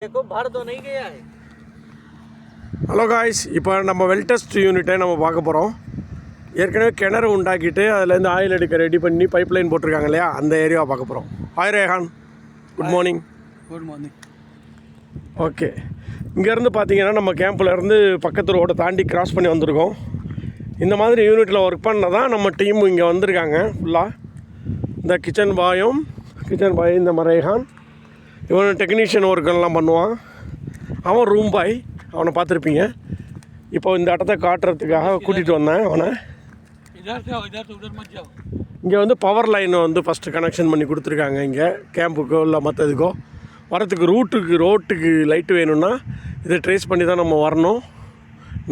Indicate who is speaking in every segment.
Speaker 1: देखो भर तो नहीं गया है।
Speaker 2: ஹலோ காய்ஸ், இப்போ நம்ம வெல் டெஸ்ட் யூனிட்டை நம்ம பார்க்க போகிறோம். ஏற்கனவே கிணறு உண்டாக்கிட்டு அதுலேருந்து ஆயில் எடுக்க ரெடி பண்ணி பைப் லைன் போட்டிருக்காங்க இல்லையா, அந்த ஏரியாவை பார்க்க போகிறோம். Hi Rehan, good morning.
Speaker 1: Good morning.
Speaker 2: Okay, இங்கேருந்து பார்த்தீங்கன்னா நம்ம கேம்ப்லேருந்து பக்கத்து ரோடை தாண்டி கிராஸ் பண்ணி வந்திருக்கோம். இந்த மாதிரி யூனிட்டில் ஒர்க் பண்ண தான் நம்ம டீம் இங்கே வந்திருக்காங்க ஃபுல்லாக. இந்த கிச்சன் பாய் இந்த மாதிரி ரேஹான், இவன் டெக்னீஷியன் ஒர்க்கெல்லாம் பண்ணுவான். அவன் ரூம் பாய், அவனை பார்த்துருப்பீங்க. இப்போ இந்த இடத்த காட்டுறதுக்காக கூட்டிகிட்டு வந்தேன் அவனை. இங்கே வந்து பவர் லைனை வந்து ஃபஸ்ட்டு கனெக்ஷன் பண்ணி கொடுத்துருக்காங்க. இங்கே கேம்புக்கோ இல்லை மற்றதுக்கோ வரத்துக்கு ரோட்டுக்கு லைட்டு வேணும்னா இதை ட்ரேஸ் பண்ணி தான் நம்ம வரணும்.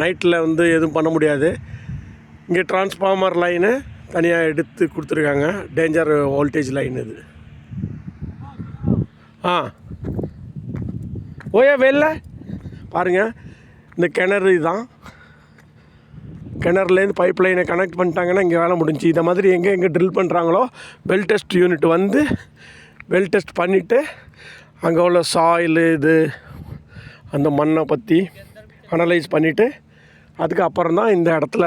Speaker 2: நைட்டில் வந்து எதுவும் பண்ண முடியாது. இங்கே டிரான்ஸ்ஃபார்மர் லைனு தனியாக எடுத்து கொடுத்துருக்காங்க. டேஞ்சர் வோல்டேஜ் லைன் இது. ஓயா வெளில பாருங்கள், இந்த கிணறு தான். கிணறுலேருந்து பைப் லைனை கனெக்ட் பண்ணிட்டாங்கன்னா இங்கே வேலை முடிஞ்சு. இந்த மாதிரி எங்கே ட்ரில் பண்ணுறாங்களோ வெல் டெஸ்ட் யூனிட் வந்து வெல் டெஸ்ட் பண்ணிவிட்டு அங்கே உள்ள சாயில் இது அந்த மண்ணை பற்றி அனலைஸ் பண்ணிவிட்டு அதுக்கப்புறம் தான் இந்த இடத்துல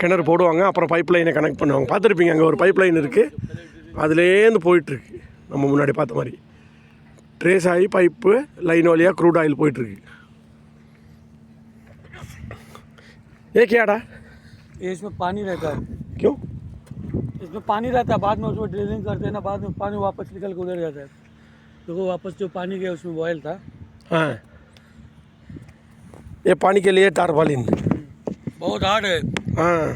Speaker 2: கிணறு போடுவாங்க. அப்புறம் பைப் லைனை கனெக்ட் பண்ணுவாங்க. பார்த்துருப்பீங்க, அங்கே ஒரு பைப் லைன் இருக்குது, அதுலேருந்து போயிட்டுருக்கு. நம்ம முன்னாடி பார்த்த மாதிரி ட்ரேஸ் ஆகி பைப்பு லைன் வழியாக க்ரூட் ஆயில் போயிட்டுருக்கு. ये क्या डा?
Speaker 1: इसमें पानी रहता है।
Speaker 2: क्यों?
Speaker 1: इसमें पानी रहता है, बाद में उसमें ड्रिलिंग करते हैं ना, बाद में पानी वापस निकल के उधर जाता है। तो वो वापस जो पानी गया उसमें बॉयल था।
Speaker 2: हाँ, ये पानी के लिए टारपालिन
Speaker 1: बहुत हार्ड है.
Speaker 2: हाँ,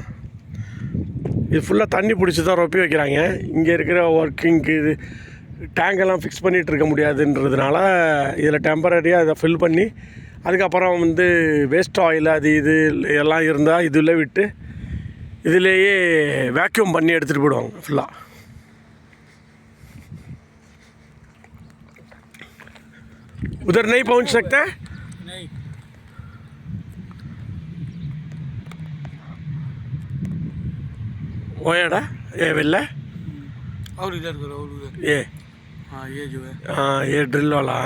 Speaker 2: இது ஃபுல்லாக தண்ணி பிடிச்சி தான் ரொப்பி வைக்கிறாங்க. இங்கே இருக்கிற ஒர்க்கிங்க்கு இது டேங்கெல்லாம் ஃபிக்ஸ் பண்ணிகிட்டு இருக்க முடியாதுன்றதுனால இதில் டெம்பரரியாக இதை ஃபில் பண்ணி அதுக்கப்புறம் வந்து வேஸ்ட் ஆயில் அது இது எல்லாம் இருந்தால் இதில் விட்டு இதிலேயே வேக்யூம் பண்ணி எடுத்துகிட்டு போயிடுவாங்க ஃபுல்லாக. उधर नहीं पहुंच सकते?
Speaker 1: नहीं.
Speaker 2: ओयाडा ये बिल्ला
Speaker 1: और इधर करो, और उधर.
Speaker 2: ये
Speaker 1: हाँ, ये जो है.
Speaker 2: हाँ, ये ட்ரில் वाला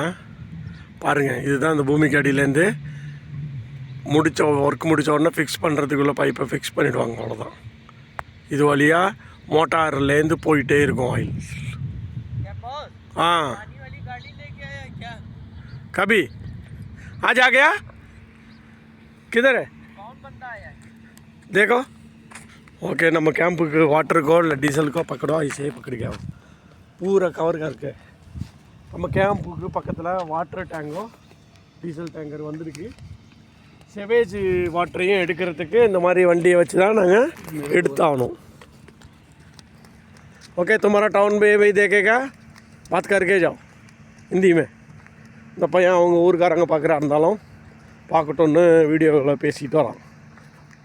Speaker 2: பாருங்கள். இதுதான் இந்த பூமிக்கு அடியிலேருந்து ஒர்க் முடித்த உடனே ஃபிக்ஸ் பண்ணுறதுக்குள்ளே பைப்பை ஃபிக்ஸ் பண்ணிவிடுவாங்க. அவ்வளோதான். இது வழியாக மோட்டார்லேருந்து போயிட்டே இருக்கும் ஆயில். हाँ, कभी आज आ गया? किधर है?
Speaker 1: कौन बंदा आया है?
Speaker 2: देखो. ओके, நம்ம கேம்புக்கு வாட்டருக்கோ இல்லை டீசலுக்கோ பக்கடோ ஐஸே பக்கடிக்கோ பூரா கவர் करके நம்ம கேம்புக்கு பக்கத்தில் வாட்டர் டேங்கோ டீசல் டேங்கர் வந்திருக்கு. செவேஜ் வாட்டரையும் எடுக்கிறதுக்கு இந்த மாதிரி வண்டியை வச்சு தான் நாங்கள் எடுத்தாகணும். ओके, तुम्हारा टाउन में भी देखेगा, बात करके जाओ हिंदी में. இந்த பையன் அவங்க ஊருக்காரங்க பார்க்குறா இருந்தாலும் பார்க்கட்டும்னு வீடியோவில் பேசிட்டு வரோம்.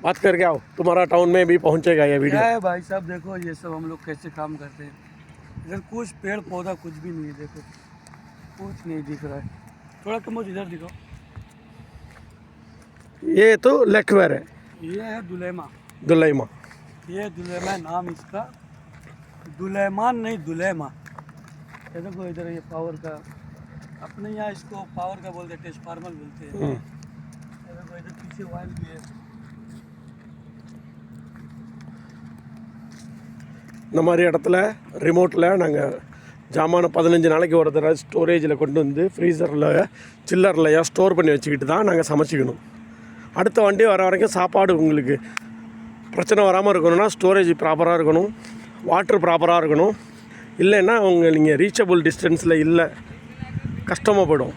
Speaker 2: बात करके आओ, तुम्हारा टाउन में भी पहुंचेगा ये वीडियो.
Speaker 1: है भाई साहब, देखो ये सब हम लोग कैसे काम करते हैं. इधर कुछ पेड़ पौधा कुछ भी नहीं है. देखो कुछ नहीं दिख रहा है. थोड़ा कम इधर दिखाओ.
Speaker 2: ये तो लेकवेर है.
Speaker 1: ये है दुलेमा.
Speaker 2: ये
Speaker 1: दुलेमा नाम इसका. दुलेमान नहीं, दुलेमा. ये देखो इधर ये पावर का, अपने यहाँ इसको पावर का बोलते हैं, ट्रांसफार्मर बोलते हैं. ये देखो इधर पीछे वायर भी है.
Speaker 2: இந்த மாதிரி இடத்துல ரிமோட்டில் நாங்கள் ஜாமான 15 நாளைக்கு ஒரு தடவை ஸ்டோரேஜில் கொண்டு வந்து ஃப்ரீசரில் சில்லர்லையாக ஸ்டோர் பண்ணி வச்சுக்கிட்டு தான் நாங்கள் சமைச்சிக்கணும். அடுத்த வண்டி வர வரைக்கும் சாப்பாடு உங்களுக்கு பிரச்சனை வராமல் இருக்கணும்னா ஸ்டோரேஜ் ப்ராப்பராக இருக்கணும், வாட்ரு ப்ராப்பராக இருக்கணும். இல்லைன்னா நீங்கள் ரீச்சபிள் டிஸ்டன்ஸில் இல்லை, கஷ்டமாக போய்டும்.